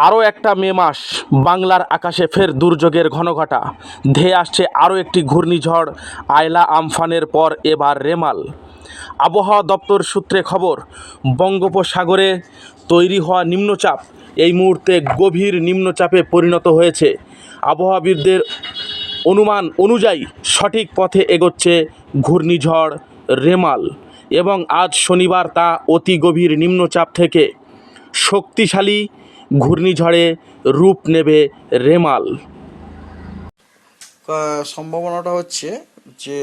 আরও একটা মে মাস, বাংলার আকাশে ফের দুর্যোগের ঘনঘটা। ধেয়ে আসছে আরও একটি ঘূর্ণিঝড় আয়লা আমফানের পর এবার রেমাল। আবহাওয়া দপ্তর সূত্রে খবর, বঙ্গোপসাগরে তৈরি হওয়া নিম্নচাপ এই মুহূর্তে গভীর নিম্নচাপে পরিণত হয়েছে। আবহাওয়াবিদদের অনুমান অনুযায়ী সঠিক পথে এগোচ্ছে ঘূর্ণিঝড় রেমাল এবং আজ শনিবার তা অতি গভীর নিম্নচাপ থেকে শক্তিশালী ঘূর্ণিঝড়ে রূপ নেবে রেমাল। সম্ভাবনাটা হচ্ছে যে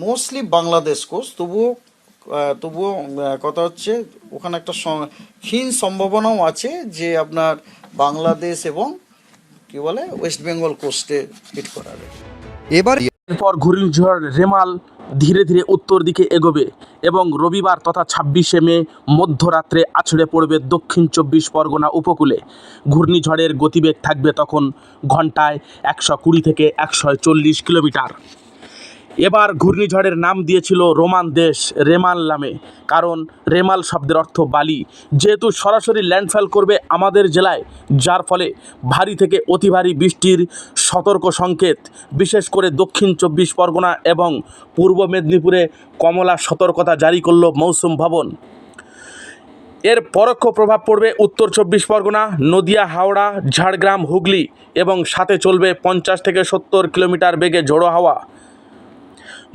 মোস্টলি বাংলাদেশ কোস্ট, তবুও কথা হচ্ছে ওখানে একটা ক্ষীণ সম্ভাবনাও আছে যে আপনার বাংলাদেশ এবং কি বলে ওয়েস্ট বেঙ্গল কোস্টে হিট করার। এরপর ঘূর্ণিঝড় রেমাল ধীরে ধীরে উত্তর দিকে এগোবে এবং রবিবার তথা 26শে মে মধ্যরাত্রে আছড়ে পড়বে দক্ষিণ 24 পরগনা উপকূলে। ঘূর্ণিঝড়ের গতিবেগ থাকবে তখন ঘন্টায় 120 থেকে 140 কিলোমিটার। এবার ঘূর্ণিঝড়ের নাম দিয়েছিল রোমান দেশ রেমাল নামে, কারণ রেমাল শব্দের অর্থ বালি। যেহেতু সরাসরি ল্যান্ডফল করবে আমাদের জেলায়, যার ফলে ভারী থেকে অতি ভারী বৃষ্টির সতর্ক সংকেত, বিশেষ করে দক্ষিণ 24 পরগনা এবং পূর্ব মেদিনীপুরে কমলা সতর্কতা জারি করল মৌসুম ভবন। এর পরোক্ষ প্রভাব পড়বে উত্তর 24 পরগনা, নদিয়া, হাওড়া, ঝাড়গ্রাম, হুগলি এবং সাথে চলবে 50 থেকে 70 কিলোমিটার বেগে ঝোড়ো হাওয়া।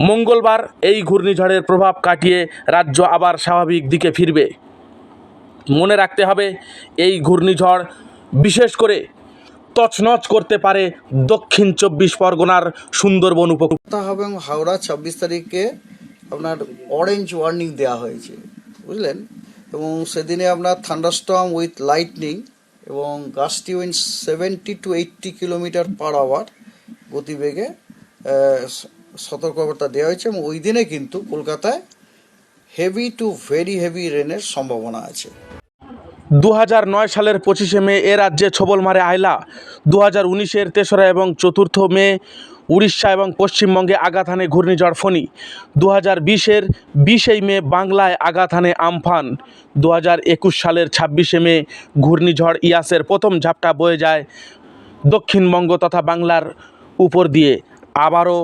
মঙ্গলবার এই ঘূর্ণিঝড়ের প্রভাব কাটিয়ে রাজ্য আবার স্বাভাবিক দিকে ফিরবে। মনে রাখতে হবে, এই ঘূর্ণিঝড় বিশেষ করে তছনছ করতে পারে দক্ষিণ 24 পরগনার সুন্দরবন উপকূল এবং হাওড়া 26 তারিখে আপনার অরেঞ্জ ওয়ার্নিং দেওয়া হয়েছে, বুঝলেন। এবং সেদিনে আপনার থান্ডারস্টর্ম উইথ লাইটনিং এবং gusty wind 70 to 80 kilometre per hour গতিবেগে সতর্কবার্তা দেওয়া হয়েছে। এবং ওই দিনে কিন্তু কলকাতায় হেভি টু ভেরি হেভি রেনের সম্ভাবনা আছে। 2009 সালের 25শে মে এ রাজ্যে ছোবল মারে আয়লা। 2019-এর 3রা এবং 4 মে উড়িষ্যা এবং পশ্চিমবঙ্গে আঘাত হানে ঘূর্ণিঝড় ফণী। 2020-এর 20 মে বাংলায় আঘাত হানে আমফান। 2021 সালের 26শে মে ঘূর্ণিঝড় ইয়াসের প্রথম ঝাপটা বয়ে যায় দক্ষিণবঙ্গ তথা বাংলার উপর দিয়ে। আবারও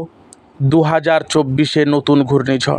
2024-এ নতুন ঘূর্ণিঝড়।